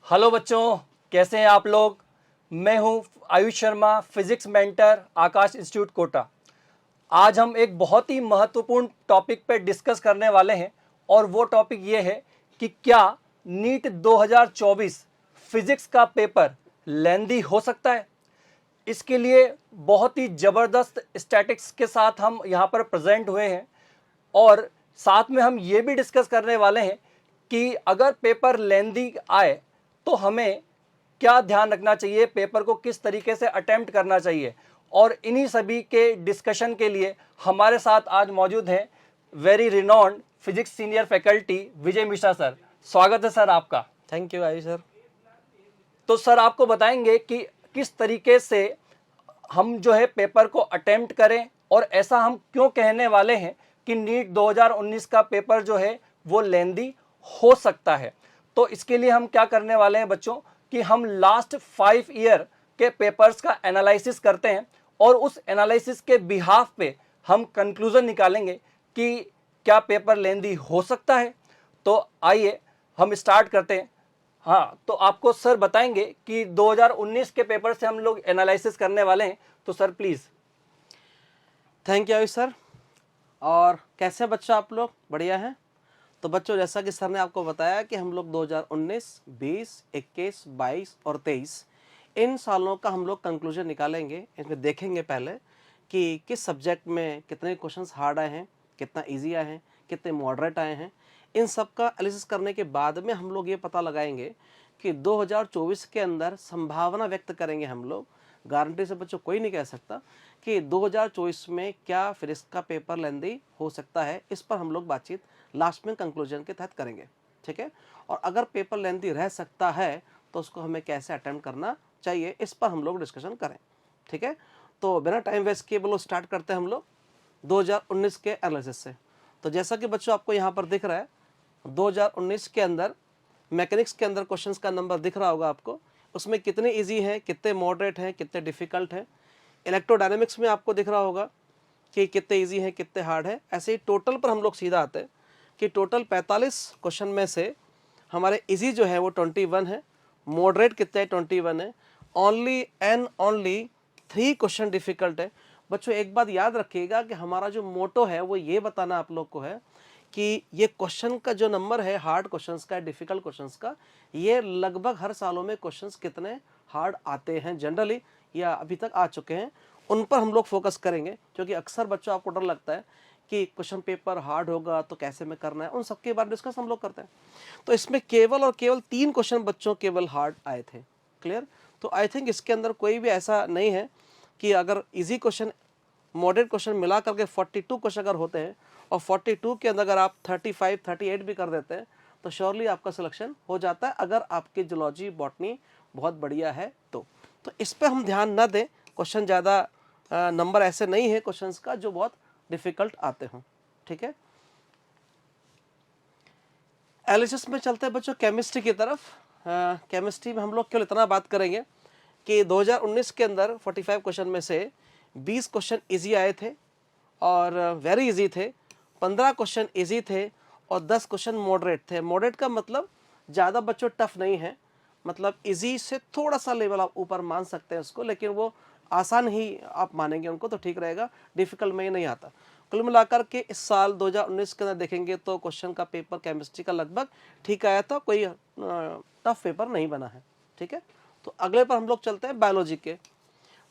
Hello बच्चों, कैसे हैं आप लोग। मैं हूं आयुष शर्मा, फिजिक्स मेंटर, आकाश इंस्टीट्यूट कोटा। आज हम एक बहुत ही महत्वपूर्ण टॉपिक पे डिस्कस करने वाले हैं और वो टॉपिक ये है कि क्या नीट 2024 फिजिक्स का पेपर लेंदी हो सकता है। इसके लिए बहुत ही ज़बरदस्त स्टैटिक्स के साथ हम यहाँ पर प्रेजेंट हुए हैं और साथ में हम ये भी डिस्कस करने वाले हैं कि अगर पेपर लेंदी आए तो हमें क्या ध्यान रखना चाहिए, पेपर को किस तरीके से अटेम्प्ट करना चाहिए। और इन्हीं सभी के डिस्कशन के लिए हमारे साथ आज मौजूद हैं very renowned physics senior faculty Vijay Mishra sir. स्वागत है सर आपका। Thank you Ayush sir. तो सर आपको बताएंगे कि किस तरीके से हम जो है पेपर को अटेम्प्ट करें और ऐसा हम क्यों कहने वाले हैं कि नीट 2019 का पेपर जो है वो लेंदी हो सकता है। तो इसके लिए हम क्या करने वाले हैं बच्चों कि हम लास्ट 5 ईयर के पेपर्स का एनालिसिस करते हैं और उस एनालिसिस के बिहाफ पे हम कंक्लूजन निकालेंगे कि क्या पेपर लेंदी हो सकता है। तो आइए हम स्टार्ट करते हैं। हाँ, तो आपको सर बताएंगे कि 2019 के पेपर से हम लोग एनालिसिस करने वाले हैं, तो sir please. Thank you Ayush sir. और कैसे बच्चों आप लोग बढ़िया हैं? तो बच्चों जैसा कि सर ने आपको बताया कि हम लोग 2019, 20, 21, 22 और 23 इन सालों का हम लोग कंक्लूजन निकालेंगे। इसमें देखेंगे पहले कि किस सब्जेक्ट में कितने क्वेश्चंस हार्ड आए हैं, कितना इजी आए हैं, कितने मॉडरेट आए हैं। इन सब का एनालिसिस करने के बाद में हम लोग ये पता लगाएंगे कि 2024 के अंदर संभावना व्यक्त करेंगे हम लोग। गारंटी से बच्चों कोई नहीं कह सकता कि 2024 में क्या फिजिक्स का पेपर लेंदी हो सकता है। इस पर हम लोग बातचीत लास्ट में कंक्लूजन के तहत करेंगे, ठीक है। और अगर पेपर लेंदी रह सकता है तो उसको हमें कैसे अटेम्प्ट करना चाहिए, इस पर हम लोग डिस्कशन करें, ठीक है। तो बिना टाइम वेस्ट किए बोलो स्टार्ट करते हैं हम लोग 2019 के एनालिसिस से। तो जैसा कि बच्चों आपको यहाँ पर दिख रहा है 2019 के अंदर मैकेनिक्स के अंदर क्वेश्चंस का नंबर दिख रहा होगा आपको। उसमें कितने इजी हैं, कितने मॉडरेट हैं, कितने डिफिकल्ट हैं। इलेक्ट्रोडायनेमिक्स में आपको दिख रहा होगा कि कितने इजी हैं, कितने हार्ड है। ऐसे ही टोटल पर हम लोग सीधा आते हैं कि टोटल 45 क्वेश्चन में से हमारे इजी जो है वो 21 है, मॉडरेट कितने 21 है, only and only 3 question difficult है। बच्चों एक बात याद रखिएगा कि हमारा जो मोटो है वो ये बताना आप लोग को है कि ये क्वेश्चन का जो नंबर है हार्ड क्वेश्चंस का, डिफिकल्ट क्वेश्चंस का, ये लगभग हर सालों में क्वेश्चंस कितने हार्ड आते हैं जनरली या अभी तक आ चुके हैं, उन पर हम लोग फोकस करेंगे। क्योंकि अक्सर बच्चों आपको डर लगता है कि क्वेश्चन पेपर हार्ड होगा तो कैसे में करना है, उन सबके बारे में डिस्कस हम लोग करते हैं। तो इसमें केवल और केवल 3 क्वेश्चन बच्चों केवल हार्ड आए थे। क्लियर? तो आई थिंक इसके अंदर कोई भी ऐसा नहीं है कि अगर इजी क्वेश्चन मॉडरेट क्वेश्चन मिला करके 42 क्वेश्चन अगर होते हैं और 42 के अंदर अगर आप 35, 38 भी कर देते हैं तो श्योरली आपका सिलेक्शन हो जाता है, अगर आपकी जूलॉजी बॉटनी बहुत बढ़िया है तो इस पर हम ध्यान ना दें। क्वेश्चन ज़्यादा नंबर ऐसे नहीं है क्वेश्चंस का जो बहुत डिफिकल्ट आते हों, ठीक है। एनालिसिस में चलते हैं बच्चों केमिस्ट्री की तरफ। केमिस्ट्री में हम लोग केवल इतना बात करेंगे कि 2019 के अंदर 45 क्वेश्चन में से 20 क्वेश्चन इजी आए थे और वेरी इजी थे, 15 क्वेश्चन इजी थे और 10 क्वेश्चन मॉडरेट थे। मॉडरेट का मतलब ज़्यादा बच्चों टफ नहीं है, मतलब इजी से थोड़ा सा लेवल आप ऊपर मान सकते हैं उसको, लेकिन वो आसान ही आप मानेंगे उनको तो ठीक रहेगा, डिफिकल्ट में ही नहीं आता। कुल मिलाकर के इस साल 2019 के अंदर देखेंगे तो क्वेश्चन का पेपर केमिस्ट्री का लगभग ठीक आया था, कोई टफ पेपर नहीं बना है, ठीक है। तो अगले पर हम लोग चलते हैं बायोलॉजी के।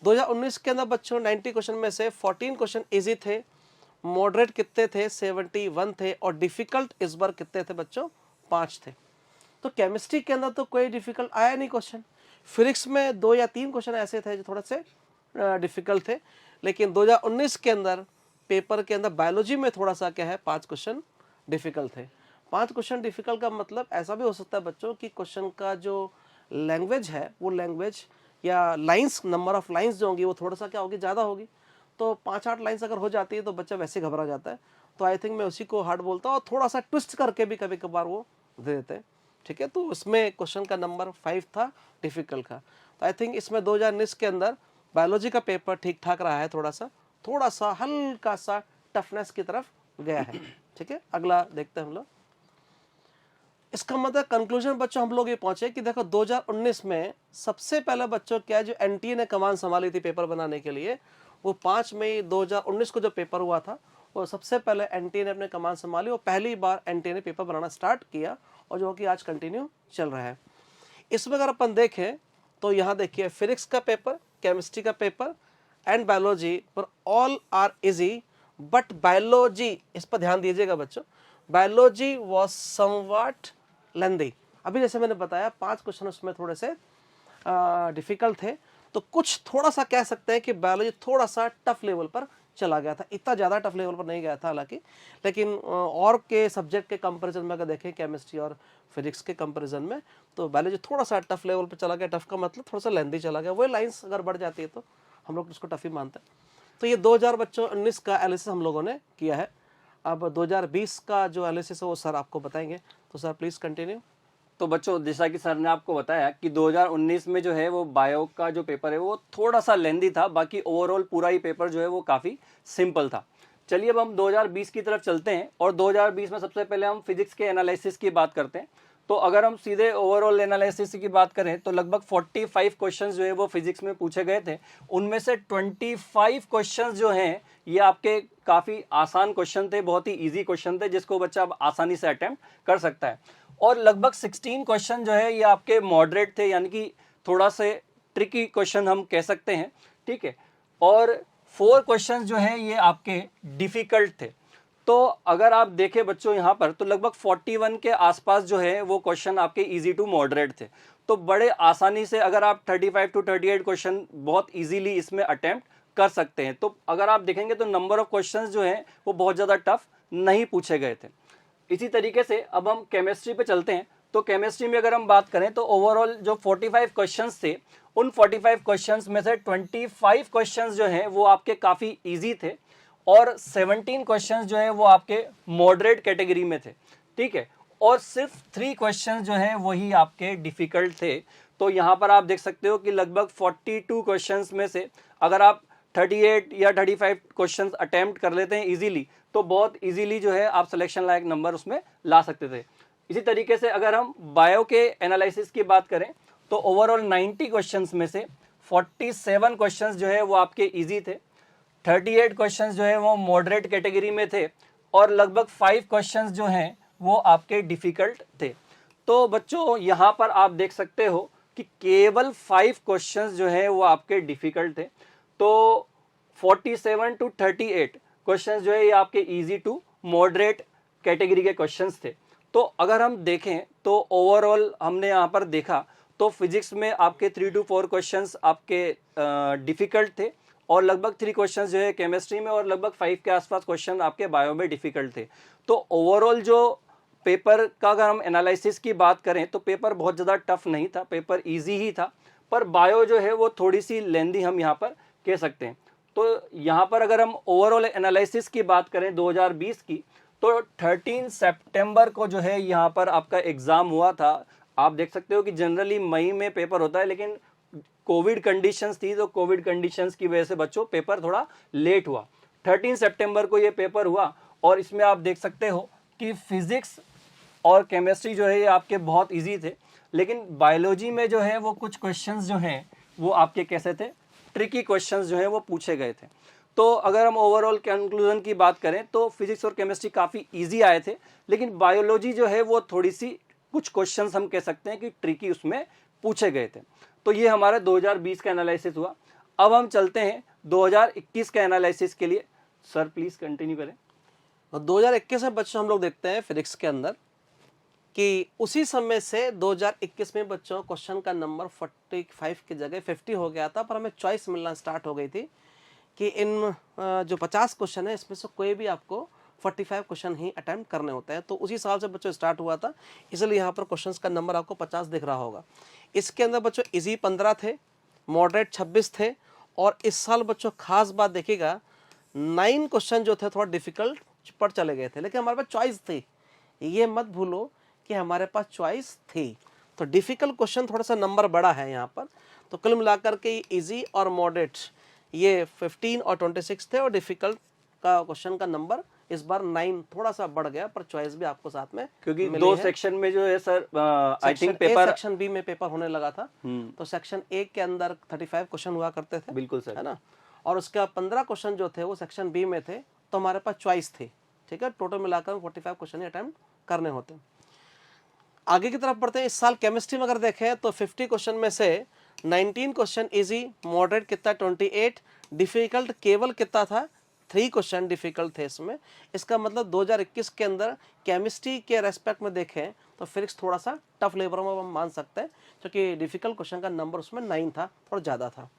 2019 के अंदर बच्चों 90 क्वेश्चन में से 14 क्वेश्चन इजी थे, मॉडरेट कितने थे 71 थे और डिफिकल्ट इस बार कितने थे बच्चों 5 थे। तो केमिस्ट्री के अंदर तो कोई डिफिकल्ट आया नहीं क्वेश्चन। फिजिक्स में 2 या 3 क्वेश्चन ऐसे थे जो थोड़े से डिफिकल्ट थे, लेकिन 2019 के अंदर पेपर के अंदर बायोलॉजी में थोड़ा सा क्या है 5 क्वेश्चन डिफिकल्ट थे। 5 क्वेश्चन डिफिकल्ट का मतलब ऐसा भी हो सकता है बच्चों कि क्वेश्चन का जो लैंग्वेज है वो लैंग्वेज या लाइंस, नंबर ऑफ लाइंस जो होंगी वो थोड़ा सा क्या होगी ज़्यादा होगी। तो 5-8 लाइंस अगर हो जाती है तो बच्चा वैसे घबरा जाता है। तो आई थिंक मैं उसी को हार्ड बोलता हूँ और थोड़ा सा ट्विस्ट करके भी कभी कभार वो दे देते हैं, ठीक है। तो उसमें क्वेश्चन का नंबर 5 था डिफिकल्ट का। तो आई थिंक इसमें 2019 के अंदर बायोलॉजी का पेपर ठीक ठाक रहा है, थोड़ा सा हल्का सा टफनेस की तरफ गया है, ठीक है। अगला देखते हैं हम लोग। इसका मतलब कंक्लूजन बच्चों हम लोग ये पहुंचे कि देखो 2019 में सबसे पहले बच्चों क्या जो एनटीए ने कमान संभाली थी पेपर बनाने के लिए, वो 5 मई 2019 को जो पेपर हुआ था वो सबसे पहले एनटीए ने अपने कमान संभाली और पहली बार एनटीए ने पेपर बनाना स्टार्ट किया और जो कि आज कंटिन्यू चल रहा है। इसमें अगर अपन देखें तो यहाँ देखिए फिजिक्स का पेपर, केमिस्ट्री का पेपर एंड बायोलॉजी पर all are easy, but biology, इस पर ध्यान दीजिएगा बच्चों, बायोलॉजी वॉज समवट लेंदी। अभी जैसे मैंने बताया 5 क्वेश्चन उसमें थोड़े से डिफिकल्ट थे, तो कुछ थोड़ा सा कह सकते हैं कि बायोलॉजी थोड़ा सा टफ लेवल पर चला गया था, इतना ज़्यादा टफ लेवल पर नहीं गया था हालांकि, लेकिन और के सब्जेक्ट के कंपैरिजन में अगर देखें केमिस्ट्री और फिजिक्स के कंपैरिजन में तो बायोलॉजी थोड़ा सा टफ लेवल पर चला गया। टफ का मतलब थोड़ा सा लेंदी चला गया, वही लाइन्स अगर बढ़ जाती है तो हम लोग उसको टफ ही मानते हैं। तो ये 2019 का एनालिसिस हम लोगों ने किया है। अब 2020 का जो एनालिसिस है वो सर आपको बताएंगे, तो सर प्लीज़ कंटिन्यू। तो बच्चों जैसा कि सर ने आपको बताया कि 2019 में जो है वो बायो का जो पेपर है वो थोड़ा सा लेंदी था, बाकी ओवरऑल पूरा ही पेपर जो है वो काफ़ी सिंपल था। चलिए अब हम 2020 की तरफ चलते हैं और 2020 में सबसे पहले हम फिजिक्स के एनालिसिस की बात करते हैं। तो अगर हम सीधे ओवरऑल एनालिसिस की बात करें तो लगभग 45 क्वेश्चंस जो है वो फिजिक्स में पूछे गए थे। उनमें से 25 क्वेश्चंस जो हैं ये आपके काफ़ी आसान क्वेश्चन थे, बहुत ही इजी क्वेश्चन थे जिसको बच्चा अब आसानी से अटेम्प्ट कर सकता है। और लगभग 16 क्वेश्चन जो है ये आपके मॉडरेट थे, यानी कि थोड़ा से ट्रिकी क्वेश्चन हम कह सकते हैं, ठीक है। और 4 क्वेश्चन जो हैं ये आपके डिफ़िकल्ट थे। तो अगर आप देखें बच्चों यहाँ पर तो लगभग 41 के आसपास जो है वो क्वेश्चन आपके इजी टू मॉडरेट थे। तो बड़े आसानी से अगर आप 35 टू 38 क्वेश्चन बहुत इजीली इसमें अटेम्प्ट कर सकते हैं। तो अगर आप देखेंगे तो नंबर ऑफ क्वेश्चंस जो हैं वो बहुत ज़्यादा टफ नहीं पूछे गए थे। इसी तरीके से अब हम केमिस्ट्री पे चलते हैं। तो केमिस्ट्री में अगर हम बात करें तो ओवरऑल जो 45 क्वेश्चंस थे उन 45 क्वेश्चंस में से 25 क्वेश्चंस जो हैं वो आपके काफ़ी इजी थे और 17 क्वेश्चंस जो है वो आपके मॉडरेट कैटेगरी में थे, ठीक है। और सिर्फ 3 क्वेश्चंस जो हैं वही आपके डिफ़िकल्ट थे। तो यहाँ पर आप देख सकते हो कि लगभग 42 क्वेश्चंस में से अगर आप 38 या 35 क्वेश्चंस अटेम्प्ट कर लेते हैं इजीली तो बहुत इजीली जो है आप सिलेक्शन लायक नंबर उसमें ला सकते थे। इसी तरीके से अगर हम बायो के एनालिसिस की बात करें तो ओवरऑल 90 क्वेश्चंस में से 47 क्वेश्चंस जो है वो आपके इजी थे, 38 क्वेश्चंस जो है वो मॉडरेट कैटेगरी में थे और लगभग 5 क्वेश्चंस जो हैं वो आपके डिफ़िकल्ट थे। तो बच्चों यहाँ पर आप देख सकते हो कि केवल 5 क्वेश्चंस जो है वो आपके डिफ़िकल्ट थे। तो 47 टू 38 क्वेश्चंस जो है ये आपके इजी टू मॉडरेट कैटेगरी के क्वेश्चंस थे। तो अगर हम देखें तो ओवरऑल हमने यहाँ पर देखा तो फिजिक्स में आपके 3 टू 4 क्वेश्चंस आपके डिफ़िकल्ट थे और लगभग 3 क्वेश्चंस जो है केमिस्ट्री में और लगभग 5 के आसपास क्वेश्चन आपके बायो में डिफ़िकल्ट थे। तो ओवरऑल जो पेपर का अगर हम एनालिसिस की बात करें तो पेपर बहुत ज़्यादा टफ नहीं था, पेपर इजी ही था, पर बायो जो है वो थोड़ी सी लेंदी हम यहाँ पर कह सकते हैं। तो यहाँ पर अगर हम ओवरऑल एनालिसिस की बात करें 2020 की तो 13 सितंबर को जो है यहाँ पर आपका एग्ज़ाम हुआ था। आप देख सकते हो कि जनरली मई में पेपर होता है, लेकिन कोविड कंडीशंस थी तो कोविड कंडीशंस की वजह से बच्चों पेपर थोड़ा लेट हुआ। 13 सितंबर को ये पेपर हुआ और इसमें आप देख सकते हो कि फिज़िक्स और केमिस्ट्री जो है ये आपके बहुत इजी थे, लेकिन बायोलॉजी में जो है वो कुछ क्वेश्चंस जो हैं वो आपके कैसे थे, ट्रिकी क्वेश्चंस जो हैं वो पूछे गए थे। तो अगर हम ओवरऑल कंक्लूजन की बात करें तो फिजिक्स और केमिस्ट्री काफ़ी इजी आए थे, लेकिन बायोलॉजी जो है वो थोड़ी सी कुछ क्वेश्चंस हम कह सकते हैं कि ट्रिकी उसमें पूछे गए थे। तो ये हमारा 2020 का एनालिसिस हुआ। अब हम चलते हैं 2021 का एनालिसिस के लिए। सर प्लीज़ कंटिन्यू करें। 2021 में बच्चों हम लोग देखते हैं फिजिक्स के अंदर कि उसी समय से 2021 में बच्चों क्वेश्चन का नंबर 45 की जगह 50 हो गया था, पर हमें चॉइस मिलना स्टार्ट हो गई थी कि इन जो 50 क्वेश्चन है इसमें से कोई भी आपको 45 क्वेश्चन ही अटेम्प्ट करने होते हैं। तो उसी साल से बच्चों स्टार्ट हुआ था, इसलिए यहाँ पर क्वेश्चंस का नंबर आपको 50 दिख रहा होगा। इसके अंदर बच्चों इजी 15 थे, मॉडरेट 26 थे और इस साल बच्चों खास बात देखिएगा 9 क्वेश्चन जो थे थोड़ा डिफिकल्ट पर चले गए थे, लेकिन हमारे पास चॉइस थी। ये मत भूलो कि हमारे पास चॉइस थी, तो डिफिकल्ट क्वेश्चन थोड़ा सा नंबर बड़ा है यहाँ पर। तो कुल मिलाकर के इजी और मॉडरेट ये 15 और 26 थे और डिफिकल्ट का क्वेश्चन का नंबर इस बार 9 थोड़ा सा बढ़ गया, पर चॉइस भी आपको साथ में क्योंकि मिली दो है। सेक्शन में जो है sir I think section paper section B में पेपर होने लगा था, तो सेक्शन ए के अंदर 35 क्वेश्चन हुआ करते थे, बिल्कुल सर, है ना, और उसके बाद 15 क्वेश्चन जो थे वो सेक्शन बी में थे, तो हमारे पास चॉइस थी, ठीक है, टोटल मिलाकर 45 क्वेश्चन ही अटेम्प्ट करने होते हैं। आगे की तरफ बढ़ते हैं। इस साल केमिस्ट्री में अगर देखें तो 50 क्वेश्चन में से 19 क्वेश्चन इजी, मॉडरेट कितना 28, डिफिकल्ट केवल कितना था 3 क्वेश्चन डिफिकल्ट थे इसमें। इसका मतलब 2021 के अंदर केमिस्ट्री के रेस्पेक्ट में देखें तो फिजिक्स थोड़ा सा टफ लेवल में हम मान सकते हैं, क्योंकि डिफिकल्ट क्वेश्चन का नंबर उसमें 9 था, थोड़ा ज़्यादा था।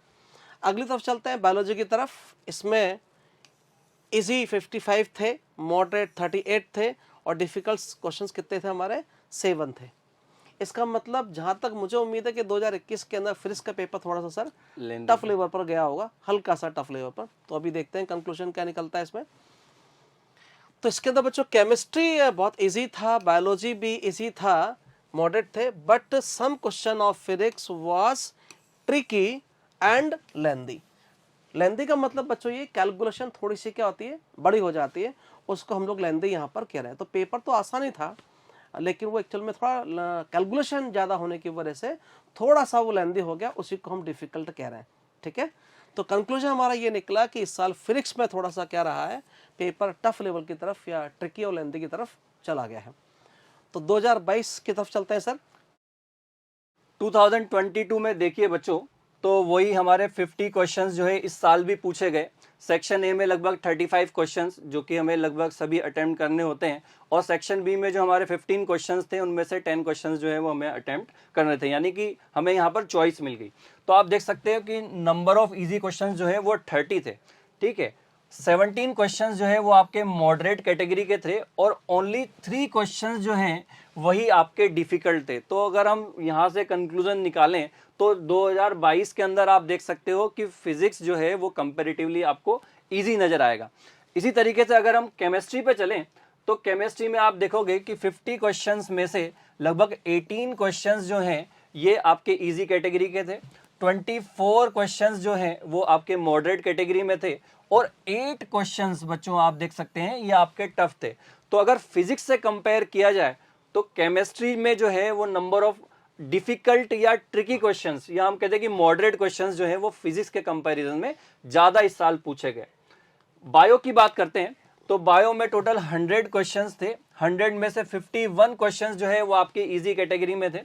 अगली तरफ चलते हैं बायोलॉजी की तरफ। इसमें इजी 55 थे, मॉडरेट 38 थे, और डिफिकल्ट क्वेश्चंस कितने थे हमारे 7 थे। इसका मतलब जहां तक मुझे उम्मीद है कि 2021 के अंदर फिजिक्स का पेपर थोड़ा सा सर टफ लेवल पर गया होगा, हल्का सा टफ लेवल पर। तो अभी देखते हैं कंक्लूजन क्या निकलता है इसमें। तो इसके अंदर बच्चों केमिस्ट्री बहुत इजी था, बायोलॉजी भी इजी था, मॉडरेट थे, but some question of physics was tricky and lengthy. Lengthy का मतलब बच्चों ये कैलकुलेशन थोड़ी सी क्या होती है, बड़ी हो जाती है, उसको हम लोग लेंदी यहाँ पर कह रहे हैं। तो पेपर तो आसान ही था, लेकिन वो एक्चुअल में थोड़ा कैलकुलेशन ज़्यादा होने की वजह से थोड़ा सा वो लेंदी हो गया, उसी को हम डिफिकल्ट कह रहे हैं, ठीक है। तो कंक्लूजन हमारा ये निकला कि इस साल फिजिक्स में थोड़ा सा क्या रहा है, पेपर टफ लेवल की तरफ या ट्रिकी और लेंदी की तरफ चला गया है। तो 2022 की तरफ चलते हैं सर। 2022 में देखिए बच्चों, तो वही हमारे 50 क्वेश्चंस जो है इस साल भी पूछे गए। सेक्शन ए में लगभग 35 क्वेश्चंस जो कि हमें लगभग सभी अटेम्प्ट करने होते हैं, और सेक्शन बी में जो हमारे 15 क्वेश्चंस थे उनमें से 10 क्वेश्चंस जो है वो हमें अटेम्प्ट करने थे, यानी कि हमें यहाँ पर चॉइस मिल गई। तो आप देख सकते हो कि नंबर ऑफ ईजी क्वेश्चंस जो है वो 30 थे, ठीक है। 17 क्वेश्चंस जो है वो आपके मॉडरेट कैटेगरी के थे, और ओनली 3 क्वेश्चंस जो हैं वही आपके डिफिकल्ट थे। तो अगर हम यहाँ से कंक्लूजन निकालें तो 2022 के अंदर आप देख सकते हो कि फिजिक्स जो है वो कंपैरेटिवली आपको इजी नजर आएगा। इसी तरीके से अगर हम केमिस्ट्री पे चलें तो केमिस्ट्री में आप देखोगे कि 50 क्वेश्चंस में से लगभग 18 क्वेश्चंस जो हैं ये आपके इजी कैटेगरी के थे, 24 क्वेश्चंस जो हैं वो आपके मॉडरेट कैटेगरी में थे, और 8 क्वेश्चंस बच्चों आप देख सकते हैं ये आपके टफ थे। तो अगर फिजिक्स से कंपेयर किया जाए तो केमिस्ट्री में जो है वो नंबर ऑफ डिफिकल्ट या ट्रिकी क्वेश्चंस, या हम कहते हैं कि मॉडरेट क्वेश्चंस जो है वो फिजिक्स के कंपैरिजन में ज्यादा इस साल पूछे गए। बायो की बात करते हैं तो बायो में टोटल 100 क्वेश्चंस थे, 100 में से 51 क्वेश्चंस जो है वो आपके इजी कैटेगरी में थे,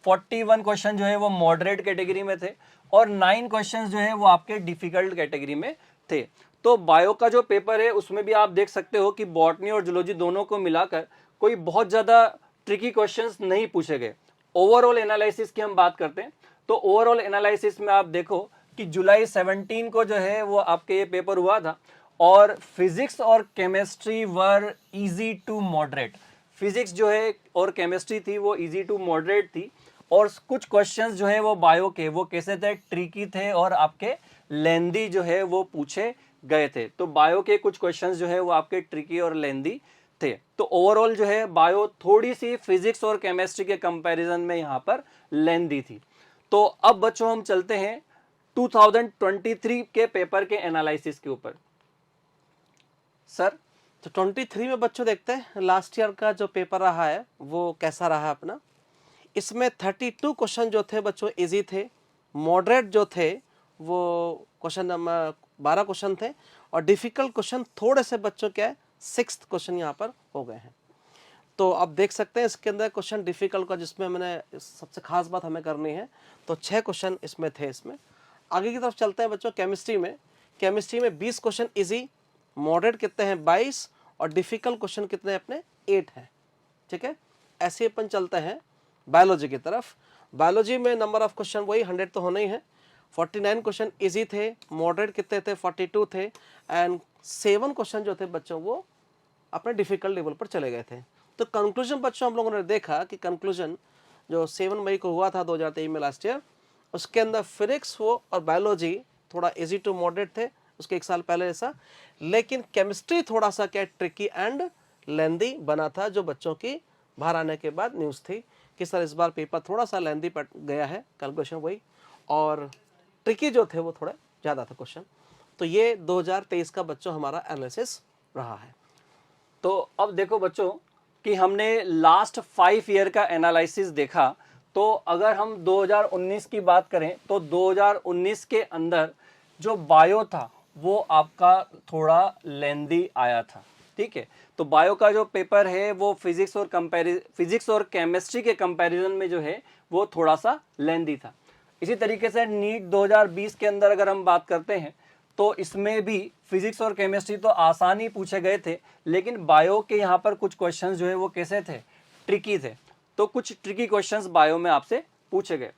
41 क्वेश्चन जो है वो मॉडरेट कैटेगरी में थे, और 9 क्वेश्चंस जो है वो आपके डिफिकल्ट कैटेगरी में थे। तो बायो का जो पेपर है उसमें भी आप देख सकते हो कि बॉटनी और जूलॉजी दोनों को मिलाकर कोई बहुत ज्यादा ट्रिकी क्वेश्चंस नहीं पूछे गए। ओवरऑल एनालिसिस की हम बात करते हैं तो ओवरऑल एनालिसिस में आप देखो कि जुलाई 17 को जो है वो आपके ये पेपर हुआ था, और फिजिक्स और chemistry were easy to moderate. Physics जो है और केमिस्ट्री थी वो इजी टू मॉडरेट थी, और कुछ क्वेश्चंस जो है वो बायो के वो कैसे थे, ट्रिकी थे और आपके लेंदी जो है वो पूछे गए थे। तो बायो के कुछ क्वेश्चंस जो है वो आपके ट्रिकी और लेंदी थे। तो ओवरऑल जो है बायो थोड़ी सी फिजिक्स और केमिस्ट्री के कंपैरिजन में यहाँ पर लेंदी थी। तो अब बच्चों हम चलते हैं 2023 के पेपर के एनालिसिस के ऊपर। सर तो 23 में बच्चों देखते हैं लास्ट ईयर का जो पेपर रहा है वो कैसा रहा अपना। इसमें 32 क्वेश्चन जो थे बच्चों इजी थे, मॉडरेट जो थे वो क्वेश्चन नंबर 12 क्वेश्चन थे, और डिफिकल्ट क्वेश्चन थोड़े से बच्चों क्या है 6th क्वेश्चन यहाँ पर हो गए हैं। तो आप देख सकते हैं इसके अंदर क्वेश्चन डिफिकल्ट का जिसमें मैंने सबसे खास बात हमें करनी है, तो 6 क्वेश्चन इसमें थे। इसमें आगे की तरफ चलते हैं बच्चों। केमिस्ट्री में 20 क्वेश्चन इजी, मॉडरेट कितने हैं 22, और डिफिकल्ट क्वेश्चन कितने अपने 8 हैं, ठीक है। ऐसे अपन चलते हैं बायोलॉजी की तरफ। बायोलॉजी में नंबर ऑफ क्वेश्चन वही 100 तो होने ही है। 49 क्वेश्चन इजी थे, मॉडरेट कितने थे 42 थे, एंड 7 क्वेश्चन जो थे बच्चों वो अपने डिफिकल्ट लेवल पर चले गए थे। तो कंक्लूजन बच्चों हम लोगों ने देखा कि कंक्लूजन जो 7 मई को हुआ था 2023 में लास्ट ईयर, उसके अंदर फिजिक्स वो और बायोलॉजी थोड़ा इजी टू मॉडरेट थे उसके एक साल पहले जैसा, लेकिन केमिस्ट्री थोड़ा सा क्या ट्रिकी एंड लेंदी बना था, जो बच्चों की बाहर आने के बाद न्यूज़ थी कि सर इस बार पेपर थोड़ा सा लेंदी पड़ गया है, कैलकुलेशन वही, और ट्रिकी जो थे वो थोड़ा ज़्यादा था क्वेश्चन। तो ये 2023 का बच्चों हमारा एनालिसिस रहा है। तो अब देखो बच्चों कि हमने लास्ट 5 ईयर का एनालिसिस देखा, तो अगर हम 2019 की बात करें तो 2019 के अंदर जो बायो था वो आपका थोड़ा लेंदी आया था। ठीक है, तो बायो का जो पेपर है वो फिजिक्स और केमिस्ट्री के कंपैरिजन में जो है वो थोड़ा सा लेंदी था। इसी तरीके से नीट 2020 के अंदर अगर हम बात करते हैं तो इसमें भी फिजिक्स और केमिस्ट्री तो आसान ही पूछे गए थे, लेकिन बायो के यहाँ पर कुछ क्वेश्चंस जो है वो कैसे थे, ट्रिकी थे। तो कुछ ट्रिकी क्वेश्चंस बायो में आपसे पूछे गए।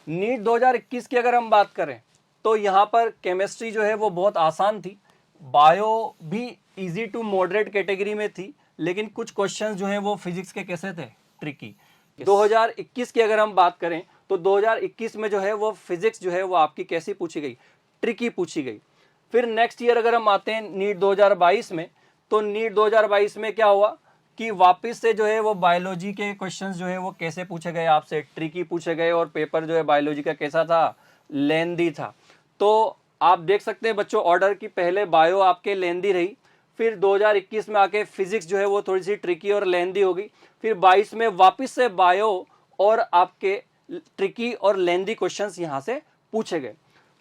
नीट 2021 की अगर हम बात करें तो यहाँ पर केमिस्ट्री जो है वो बहुत आसान थी, बायो भी इजी टू मॉडरेट कैटेगरी में थी, लेकिन कुछ क्वेश्चंस जो है वो फिजिक्स के कैसे थे, ट्रिकी। 2021 की अगर हम बात करें तो 2021 में जो है वो फिजिक्स जो है वो आपकी कैसी पूछी गई, ट्रिकी पूछी गई। फिर नेक्स्ट ईयर अगर हम आते हैं नीट 2022 में, तो नीट 2022 में क्या हुआ कि वापस से जो है वो बायोलॉजी के क्वेश्चंस जो है वो कैसे पूछे गए, आपसे ट्रिकी पूछे गए, और पेपर जो है बायोलॉजी का कैसा था, लेंदी था। तो आप देख सकते हैं बच्चों ऑर्डर की पहले बायो आपके लेंदी रही, फिर 2021 में आके फिजिक्स जो है वो थोड़ी सी ट्रिकी और लेंदी होगी, फिर 22 में वापस से बायो और आपके ट्रिकी और लेंदी क्वेश्चंस यहां से पूछे गए।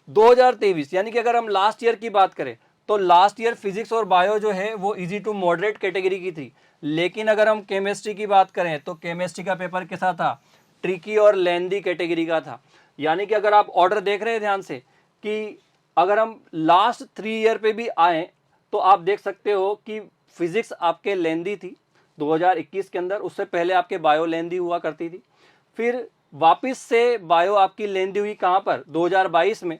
2023 यानी कि अगर हम लास्ट ईयर की बात करें तो लास्ट ईयर फिजिक्स और बायो जो है वो इजी टू मॉडरेट कैटेगरी की थी, लेकिन अगर हम केमिस्ट्री की बात करें तो केमिस्ट्री का पेपर कैसा था, ट्रिकी और लेंदी कैटेगरी का था। यानी कि अगर आप ऑर्डर देख रहे हैं ध्यान से कि अगर हम लास्ट 3 ईयर पे भी आए तो आप देख सकते हो कि फिजिक्स आपके लेंदी थी 2021 के अंदर, उससे पहले आपके बायो लेंदी हुआ करती थी, फिर वापस से बायो आपकी लेंदी हुई कहां पर, 2022 में,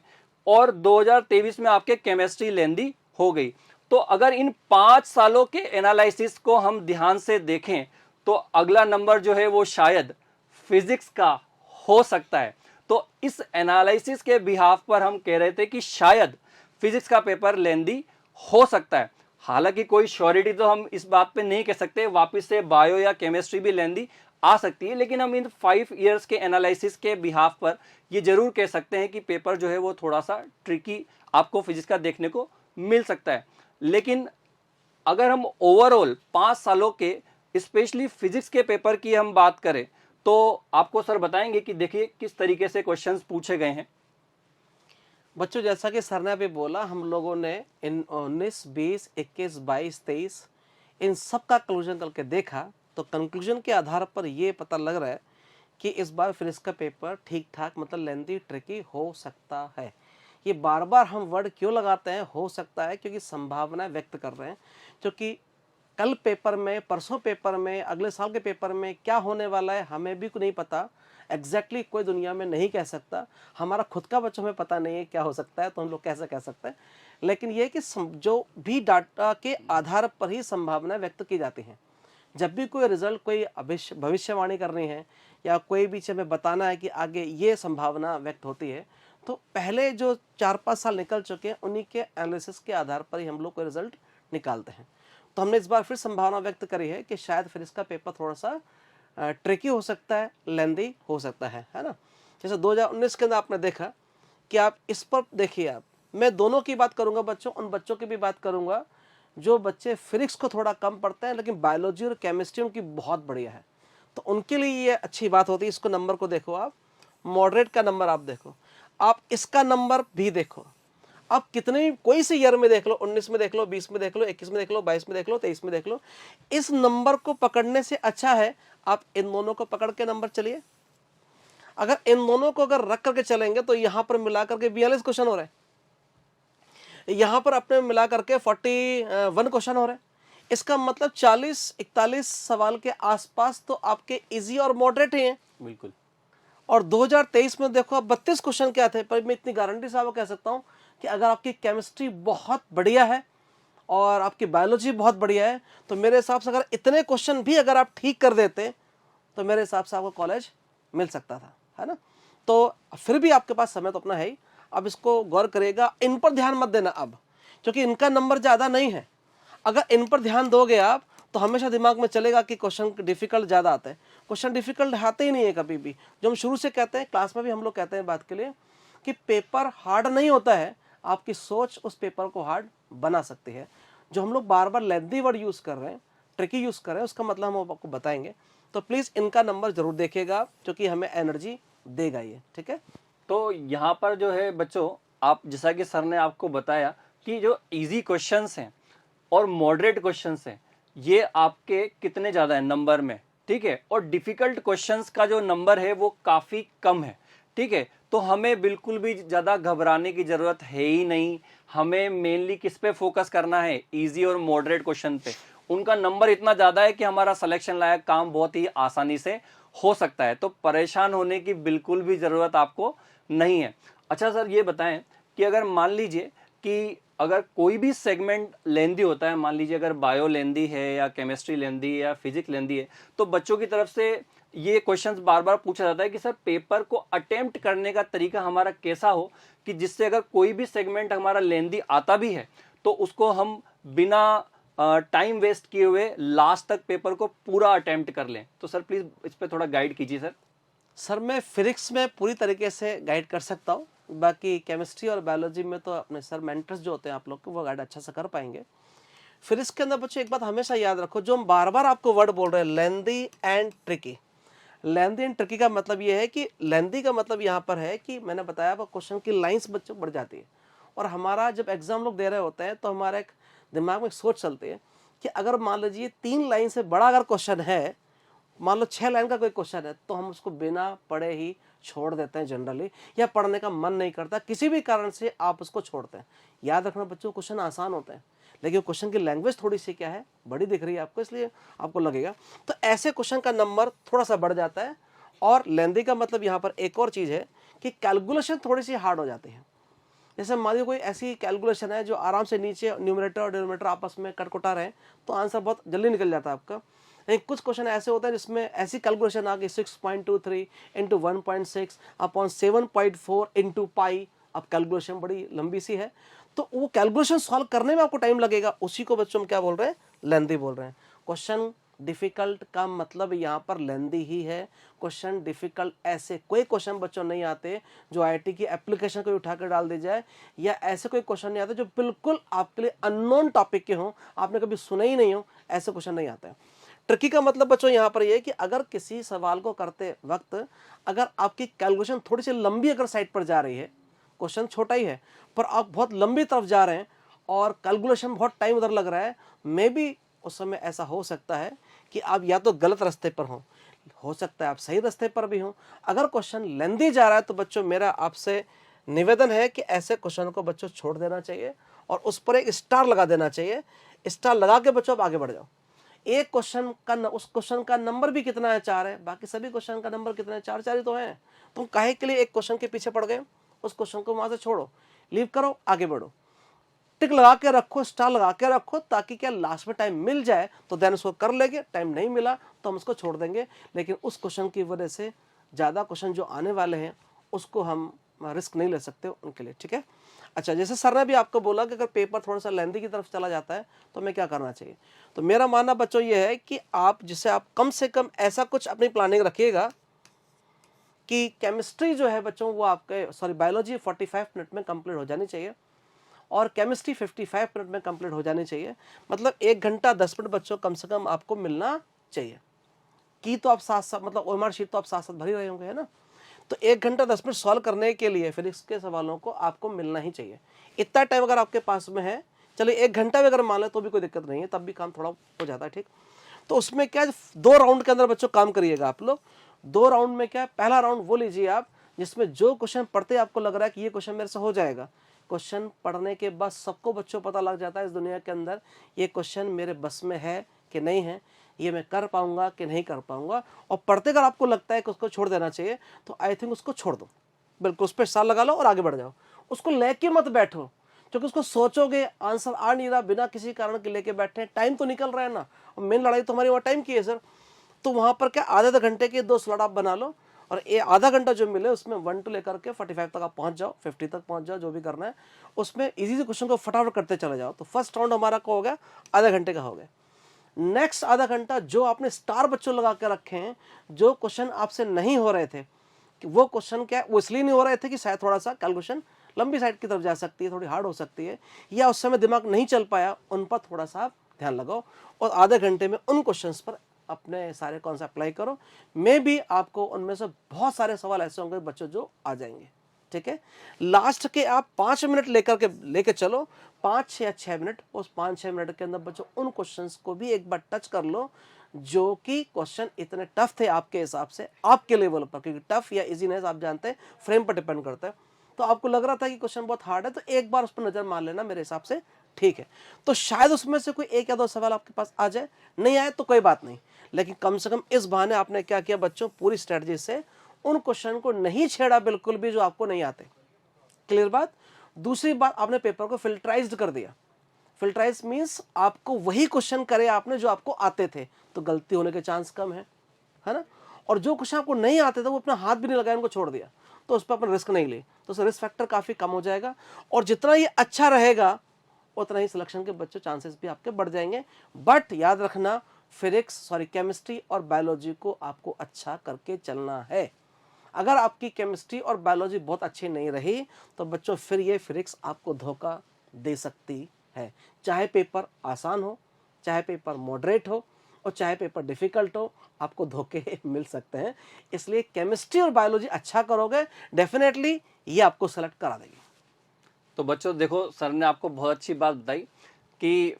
और 2023 में आपके केमिस्ट्री लेंदी हो गई। तो अगर इन 5 सालों के एनालिसिस को हम ध्यान से देखें तो अगला नंबर जो है वो शायद फिजिक्स का हो सकता है। तो इस एनालिसिस के बिहाफ पर हम कह रहे थे कि शायद फिजिक्स का पेपर लेंदी हो सकता है। हालांकि कोई श्योरिटी तो हम इस बात पे नहीं कह सकते, वापस से बायो या केमिस्ट्री भी लेंदी आ सकती है, लेकिन हम इन 5 इयर्स के एनालिसिस के बिहाफ पर ये जरूर कह सकते हैं कि पेपर जो है वो थोड़ा सा ट्रिकी आपको फिजिक्स का देखने को मिल सकता है। लेकिन अगर हम ओवरऑल 5 सालों के स्पेशली फिजिक्स के पेपर की हम बात करें तो आपको सर बताएंगे कि देखिए किस तरीके से क्वेश्चंस पूछे गए हैं। बच्चों जैसा कि सर ने अभी बोला, हम लोगों ने इन 19, 20, 21, 22, 23 इन सब का कंक्लूजन करके देखा, तो कंक्लूजन के आधार पर ये पता लग रहा है कि इस बार फिजिक्स का पेपर ठीक ठाक मतलब लेंथी ट्रिकी हो सकता है। ये बार बार हम वर्ड क्यों लगाते हैं हो सकता है, क्योंकि संभावना व्यक्त कर रहे हैं, क्योंकि कल पेपर में, परसों पेपर में, अगले साल के पेपर में क्या होने वाला है हमें भी नहीं पता। एग्जैक्टली कोई दुनिया में नहीं कह सकता, हमारा खुद का बच्चों में पता नहीं है क्या हो सकता है, तो हम लोग कैसे कह सकते हैं। लेकिन ये कि जो भी डाटा के आधार पर ही संभावना व्यक्त की जाती हैं। जब भी कोई रिजल्ट, कोई भविष्यवाणी करनी है या कोई भी चीज़ हमें बताना है कि आगे ये संभावना व्यक्त होती है, तो पहले जो 4-5 साल निकल चुके हैं उन्हीं के एनालिसिस के आधार पर ही हम लोग कोई रिजल्ट निकालते हैं। तो हमने इस बार फिर संभावना व्यक्त करी है कि शायद फिर इसका पेपर थोड़ा सा ट्रिकी हो सकता है, लेंदी हो सकता है ना। जैसे 2019 के अंदर आपने देखा कि आप इस पर देखिए, आप, मैं दोनों की बात करूंगा बच्चों, उन बच्चों की भी बात करूंगा जो बच्चे फिजिक्स को थोड़ा कम पढ़ते हैं लेकिन बायोलॉजी और केमिस्ट्री उनकी बहुत बढ़िया है, तो उनके लिए ये अच्छी बात होती है। इसको नंबर को देखो आप, मॉडरेट का नंबर आप देखो, आप इसका नंबर भी देखो, आप कितने कोई से ईयर में देख लो, 19 में देख लो, 20 में देख लो, 21 में देख लो, 22 में देख लो, 23 में देख लो, इस नंबर को पकड़ने से अच्छा है आप इन दोनों को पकड़ के नंबर चलिए। अगर इन दोनों को अगर रख करके चलेंगे तो यहां पर मिला करके 42 क्वेश्चन हो रहे हैं, यहां पर अपने मिला करके 41 क्वेश्चन हो रहे हैं। इसका मतलब 40-41 सवाल के आसपास तो आपके इजी और मॉडरेट ही हैं। बिल्कुल। और 2023 में देखो अब 32 क्वेश्चन क्या थे, पर मैं इतनी गारंटी से आपको कह सकता हूं कि अगर आपकी केमिस्ट्री बहुत बढ़िया है और आपकी बायोलॉजी बहुत बढ़िया है, तो मेरे हिसाब से अगर इतने क्वेश्चन भी अगर आप ठीक कर देते तो मेरे हिसाब से आपको कॉलेज मिल सकता था, है ना। तो फिर भी आपके पास समय तो अपना है ही, अब इसको गौर करिएगा, इन पर ध्यान मत देना अब, क्योंकि इनका नंबर ज़्यादा नहीं है। अगर इन पर ध्यान दोगे आप तो हमेशा दिमाग में चलेगा कि क्वेश्चन डिफिकल्ट ज़्यादा आते हैं। क्वेश्चन डिफिकल्ट आते ही नहीं है कभी भी। जो हम शुरू से कहते हैं, क्लास में भी हम लोग कहते हैं बात के लिए कि पेपर हार्ड नहीं होता है, आपकी सोच उस पेपर को हार्ड बना सकती है। जो हम लोग बार बार लेंथी वर्ड यूज़ कर रहे हैं, ट्रिकी यूज़ कर रहे हैं, उसका मतलब हम आपको बताएंगे। तो प्लीज़ इनका नंबर ज़रूर देखिएगा क्योंकि हमें एनर्जी देगा ये, ठीक है। तो यहाँ पर जो है बच्चों, आप जैसा कि सर ने आपको बताया कि जो इजी क्वेश्चंस हैं और मॉडरेट क्वेश्चंस हैं, ये आपके कितने ज़्यादा हैं नंबर में, ठीक है, और डिफ़िकल्ट क्वेश्चंस का जो नंबर है वो काफ़ी कम है, ठीक है। तो हमें बिल्कुल भी ज़्यादा घबराने की ज़रूरत है ही नहीं। हमें मेनली किस पे फोकस करना है, इजी और मॉडरेट क्वेश्चन पे। उनका नंबर इतना ज़्यादा है कि हमारा सिलेक्शन लायक काम बहुत ही आसानी से हो सकता है। तो परेशान होने की बिल्कुल भी ज़रूरत आपको नहीं है। अच्छा सर, ये बताएं कि अगर मान लीजिए कि अगर कोई भी सेगमेंट लेंदी होता है, मान लीजिए अगर बायो लेंदी है या केमिस्ट्री लेंदी है या फिजिक्स लेंदी है, तो बच्चों की तरफ से ये क्वेश्चंस बार बार पूछा जाता है कि सर पेपर को अटेम्प्ट करने का तरीका हमारा कैसा हो कि जिससे अगर कोई भी सेगमेंट हमारा लेंदी आता भी है तो उसको हम बिना टाइम वेस्ट किए हुए लास्ट तक पेपर को पूरा अटेम्प्ट कर लें। तो सर प्लीज़ इस पर थोड़ा गाइड कीजिए सर। सर मैं फिजिक्स में पूरी तरीके से गाइड कर सकता हूँ, बाकी केमिस्ट्री और बायोलॉजी में तो अपने सर मेंटर्स जो होते हैं आप लोग को, वो गाइड अच्छा से कर पाएंगे। फिजिक्स के अंदर बच्चों एक बात हमेशा याद रखो, जो हम बार बार आपको वर्ड बोल रहे हैं lengthy and tricky. Lengthy and tricky का मतलब ये है कि लेंदी का मतलब यहाँ पर है कि मैंने बताया वो क्वेश्चन की लाइंस बच्चों बढ़ जाती है, और हमारा जब एग्जाम लोग दे रहे होते हैं तो हमारा एक दिमाग में एक सोच चलती है कि अगर मान लीजिए 3 लाइन से बड़ा अगर क्वेश्चन है, मान लो 6 लाइन का कोई क्वेश्चन है, तो हम उसको बिना पढ़े ही छोड़ देते हैं जनरली, या पढ़ने का मन नहीं करता, किसी भी कारण से आप उसको छोड़ते हैं। याद रखना बच्चों, क्वेश्चन आसान होते हैं लेकिन क्वेश्चन की लैंग्वेज थोड़ी सी क्या है, बड़ी दिख रही है आपको, इसलिए आपको लगेगा। तो ऐसे क्वेश्चन का नंबर थोड़ा सा बढ़ जाता है। और लेंदी का मतलब यहाँ पर एक और चीज़ है कि कैलकुलेशन थोड़ी सी हार्ड हो जाती है। जैसे मान लीजिए कोई ऐसी कैलकुलेशन है जो आराम से नीचे न्यूमरेटर और डिनोमिनेटर आपस में कटकुटा रहे, तो आंसर बहुत जल्दी निकल जाता है आपका। लेकिन कुछ क्वेश्चन ऐसे होते हैं जिसमें ऐसी कैलकुलेशन आ गई 6.23 इंटू 1.6 अपॉन 7.4 इंटू पाई। अब कैलकुलेशन बड़ी लंबी सी है, तो वो कैलकुलेशन सॉल्व करने में आपको टाइम लगेगा, उसी को बच्चों हम क्या बोल रहे हैं, लेंदी बोल रहे हैं। क्वेश्चन डिफिकल्ट का मतलब यहाँ पर लेंदी ही है। क्वेश्चन डिफिकल्ट ऐसे कोई क्वेश्चन बच्चों नहीं आते जो आईआईटी की एप्लीकेशन को उठा कर डाल दी जाए, या ऐसे कोई क्वेश्चन नहीं आते जो बिल्कुल आपके लिए अननोन टॉपिक के हों, आपने कभी सुने ही नहीं हो, ऐसे क्वेश्चन नहीं आते हैं। ट्रिकी का मतलब बच्चों यहाँ पर ये कि अगर किसी सवाल को करते वक्त अगर आपकी कैलकुलेशन थोड़ी सी लंबी अगर साइड पर जा रही है, क्वेश्चन छोटा ही है पर आप बहुत लंबी तरफ जा रहे हैं और कैलकुलेशन बहुत टाइम उधर लग रहा है, मे बी उस समय ऐसा हो सकता है कि आप या तो गलत रास्ते पर हो सकता है आप सही रास्ते पर भी हों। अगर क्वेश्चन लेंदी जा रहा है तो बच्चों मेरा आपसे निवेदन है कि ऐसे क्वेश्चन को बच्चों छोड़ देना चाहिए और उस पर एक स्टार लगा देना चाहिए। स्टार लगा के बच्चों आप आगे बढ़ जाओ। एक क्वेश्चन का उस क्वेश्चन का नंबर भी कितना है, 4 है, बाकी सभी क्वेश्चन का नंबर कितना है, 4 ही तो है। तुम काहे के लिए एक क्वेश्चन के पीछे पड़ गए, उस क्वेश्चन को वहां से छोड़ो, लीव करो, आगे बढ़ो। टिक लगा के रखो, स्टार लगा के रखो, ताकि क्या लास्ट में टाइम मिल जाए तो देन उसको कर लेंगे, टाइम नहीं मिला तो हम उसको छोड़ देंगे। लेकिन उस क्वेश्चन की वजह से ज़्यादा क्वेश्चन जो आने वाले हैं उसको हम रिस्क नहीं ले सकते उनके लिए, ठीक है। अच्छा, जैसे सर ने भी आपको बोला कि अगर पेपर थोड़ा सा लेंदी की तरफ चला जाता है तो हमें क्या करना चाहिए, तो मेरा मानना बच्चों ये है कि आप जिससे आप कम से कम ऐसा कुछ अपनी प्लानिंग रखिएगा कि केमिस्ट्री जो है बच्चों वो आपके बायोलॉजी 45 मिनट में कंप्लीट हो जानी चाहिए और केमिस्ट्री 55 मिनट में कंप्लीट हो जानी चाहिए। मतलब 1 घंटा 10 मिनट बच्चों कम से कम आपको मिलना चाहिए। की तो आप साथ साथ मतलब ओएमआर शीट तो आप साथ साथ भर ही रहे होंगे, है ना। तो 1 घंटा 10 मिनट सॉल्व करने के लिए फिजिक्स के सवालों को आपको मिलना ही चाहिए। इतना टाइम अगर आपके पास में है, चलिए 1 घंटा भी अगर मान लें तो भी कोई दिक्कत नहीं है, तब भी काम थोड़ा हो जाता है, ठीक। तो उसमें क्या 2 राउंड के अंदर बच्चों काम करिएगा आप लोग। 2 राउंड में क्या, पहला राउंड वो लीजिए आप जिसमें जो क्वेश्चन पढ़ते आपको लग रहा है कि ये क्वेश्चन मेरे से हो जाएगा। क्वेश्चन पढ़ने के बाद सबको बच्चों पता लग जाता है इस दुनिया के अंदर ये क्वेश्चन मेरे बस में है कि नहीं है, ये मैं कर पाऊंगा कि नहीं कर पाऊंगा। और पढ़ते अगर आपको लगता है कि उसको छोड़ देना चाहिए तो आई थिंक उसको छोड़ दो, बिल्कुल उस पर साल लगा लो और आगे बढ़ जाओ। उसको लेके मत बैठो, क्योंकि उसको सोचोगे आंसर आ नहीं रहा, बिना किसी कारण के लेके बैठे, टाइम तो निकल रहा है ना। और मेन लड़ाई तो हमारी वहाँ टाइम की है सर। तो वहाँ पर क्या आधे घंटे के 2 स्लॉट आप बना लो और ये आधा घंटा जो मिले उसमें 1 to लेकर के 45 तक आप पहुंच जाओ, 50 तक पहुंच जाओ, जो भी करना है उसमें इजी से क्वेश्चन को फटाफट करते चले जाओ। तो फर्स्ट राउंड हमारा को हो गया, आधा घंटे का हो गया। नेक्स्ट आधा घंटा जो आपने स्टार बच्चों लगा के रखे हैं, जो क्वेश्चन आपसे नहीं हो रहे थे, कि वो क्वेश्चन क्या वो इसलिए नहीं हो रहे थे कि शायद थोड़ा सा कैलकुलेशन लंबी साइड की तरफ जा सकती है, थोड़ी हार्ड हो सकती है, या उस समय दिमाग नहीं चल पाया, उन पर थोड़ा सा आप ध्यान लगाओ और आधे घंटे में उन क्वेश्चंस पर अपने सारे कॉन्सेप्ट अप्लाई करो। मे भी आपको उनमें से बहुत सारे सवाल ऐसे होंगे बच्चों जो आ जाएंगे। ठीक है, लास्ट के आप 5 मिनट लेके चलो, 5 या 6 मिनट, उस 5-6 मिनट के अंदर बच्चों उन क्वेश्चंस को भी एक बार टच कर लो जो कि क्वेश्चन इतने टफ थे आपके हिसाब से, आपके लेवल पर, क्योंकि टफ या इजीनेस आप जानते हैं फ्रेम पर डिपेंड करता है। तो आपको लग रहा था कि क्वेश्चन बहुत हार्ड है, तो एक बार उस पर नजर मार लेना, मेरे हिसाब से ठीक है। तो शायद उसमें से कोई 1 या 2 सवाल आपके पास आ जाए, नहीं आए तो कोई बात नहीं, लेकिन कम से कम इस बहाने आपने क्या किया बच्चों, पूरी स्ट्रेटजी से उन क्वेश्चन को नहीं छेड़ा बिल्कुल भी जो आपको नहीं आते। क्लियर बात। दूसरी बात, आपने पेपर को फिल्टराइज्ड कर दिया। फिल्टराइज मींस आपको वही क्वेश्चन करे आपने जो आपको आते थे, तो गलती होने के चांस कम है ना। और जो क्वेश्चन आपको नहीं आते थे वो अपना हाथ भी नहीं लगाया, उनको छोड़ दिया, तो उस पर अपन रिस्क नहीं ली, तो उससे रिस्क फैक्टर काफी कम हो जाएगा। और जितना ये अच्छा रहेगा उतना ही सिलेक्शन के बच्चों चांसेस भी आपके बढ़ जाएंगे। बट याद रखना, केमिस्ट्री और बायोलॉजी को आपको अच्छा करके चलना है। अगर आपकी केमिस्ट्री और बायोलॉजी बहुत अच्छी नहीं रही तो बच्चों फिर ये फिजिक्स आपको धोखा दे सकती है। चाहे पेपर आसान हो, चाहे पेपर मॉडरेट हो, और चाहे पेपर डिफिकल्ट हो, आपको धोखे मिल सकते हैं। इसलिए केमिस्ट्री और बायोलॉजी अच्छा करोगे, डेफिनेटली ये आपको सेलेक्ट करा देगी। तो बच्चों देखो, सर ने आपको बहुत अच्छी बात बताई कि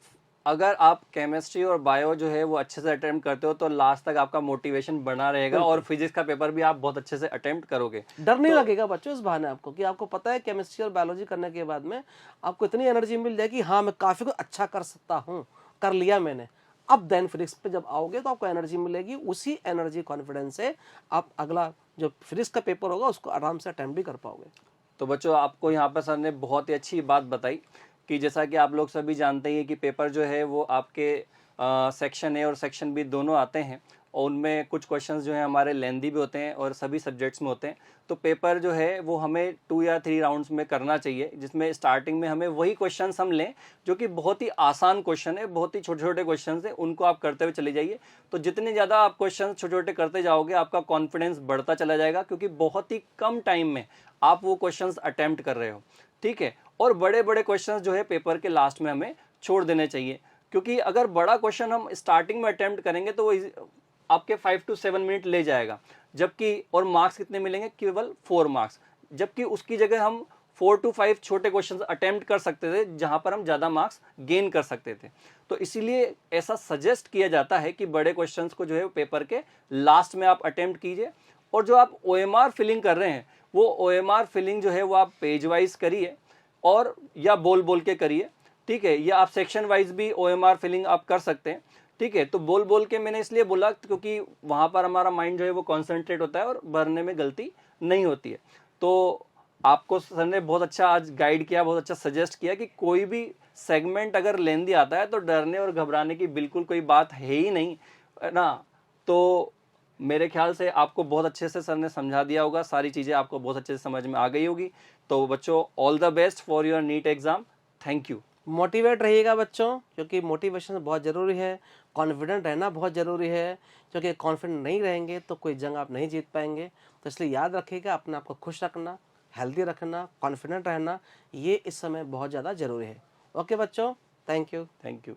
अगर आप केमिस्ट्री और बायो जो है वो अच्छे से अटेम्प्ट करते हो तो लास्ट तक आपका मोटिवेशन बना रहेगा और फिजिक्स का पेपर भी आप बहुत अच्छे से अटेम्प्ट करोगे। डर नहीं लगेगा बच्चों इस बहाने आपको, कि आपको पता है केमिस्ट्री और बायोलॉजी करने के बाद में आपको इतनी एनर्जी मिल जाएगी, हाँ मैं काफी कुछ अच्छा कर सकता हूँ, कर लिया मैंने। अब देन फिजिक्स पे जब आओगे तो आपको एनर्जी मिलेगी, उसी एनर्जी कॉन्फिडेंस से आप अगला जो फिजिक्स का पेपर होगा उसको आराम से अटेम्प्ट भी कर पाओगे। तो बच्चों आपको यहाँ पर सर ने बहुत ही अच्छी बात बताई कि जैसा कि आप लोग सभी जानते हैं कि पेपर जो है वो आपके सेक्शन ए और सेक्शन बी दोनों आते हैं और उनमें कुछ क्वेश्चंस जो हैं हमारे लेंदी भी होते हैं और सभी सब्जेक्ट्स में होते हैं। तो पेपर जो है वो हमें 2 या 3 राउंड्स में करना चाहिए, जिसमें स्टार्टिंग में हमें वही क्वेश्चंस हम लें जो कि बहुत ही आसान क्वेश्चन है, बहुत ही छोटे छोटे क्वेश्चन है, उनको आप करते हुए चले जाइए। तो जितने ज़्यादा आप क्वेश्चन छोटे छोटे करते जाओगे आपका कॉन्फिडेंस बढ़ता चला जाएगा, क्योंकि बहुत ही कम टाइम में आप वो क्वेश्चन अटेम्प्ट कर रहे हो। ठीक है, और बड़े बड़े क्वेश्चन जो है पेपर के लास्ट में हमें छोड़ देने चाहिए, क्योंकि अगर बड़ा क्वेश्चन हम स्टार्टिंग में अटेम्प्ट करेंगे तो वो आपके 5 to 7 मिनट ले जाएगा, जबकि और मार्क्स कितने मिलेंगे, केवल 4 मार्क्स, जबकि उसकी जगह हम 4 to 5 छोटे क्वेश्चन अटेम्प्ट कर सकते थे जहां पर हम ज़्यादा मार्क्स गेन कर सकते थे। तो इसीलिए ऐसा सजेस्ट किया जाता है कि बड़े क्वेश्चंस को जो है पेपर के लास्ट में आप अटेम्प्ट कीजिए। और जो आप OMR फिलिंग कर रहे हैं वो OMR फिलिंग जो है वो आप पेज वाइज करिए और या बोल बोल के करिए। ठीक है, या आप सेक्शन वाइज भी OMR फिलिंग आप कर सकते हैं। ठीक है, तो बोल बोल के मैंने इसलिए बोला क्योंकि वहाँ पर हमारा माइंड जो है वो कॉन्सेंट्रेट होता है और भरने में गलती नहीं होती है। तो आपको सर ने बहुत अच्छा आज गाइड किया, बहुत अच्छा सजेस्ट किया कि कोई भी सेगमेंट अगर लेंदी आता है तो डरने और घबराने की बिल्कुल कोई बात है ही नहीं, है ना। तो मेरे ख्याल से आपको बहुत अच्छे से सर ने समझा दिया होगा, सारी चीज़ें आपको बहुत अच्छे से समझ में आ गई होगी। तो बच्चों, all the best for your NEET exam. Thank you. Motivate रहिएगा बच्चों, क्योंकि मोटिवेशन बहुत ज़रूरी है, कॉन्फिडेंट रहना बहुत ज़रूरी है, क्योंकि कॉन्फिडेंट नहीं रहेंगे तो कोई जंग आप नहीं जीत पाएंगे। तो इसलिए याद रखिएगा, अपने आप को खुश रखना, हेल्दी रखना, कॉन्फिडेंट रहना, ये इस समय बहुत ज़्यादा ज़रूरी है। ओके बच्चों, थैंक यू। Thank you.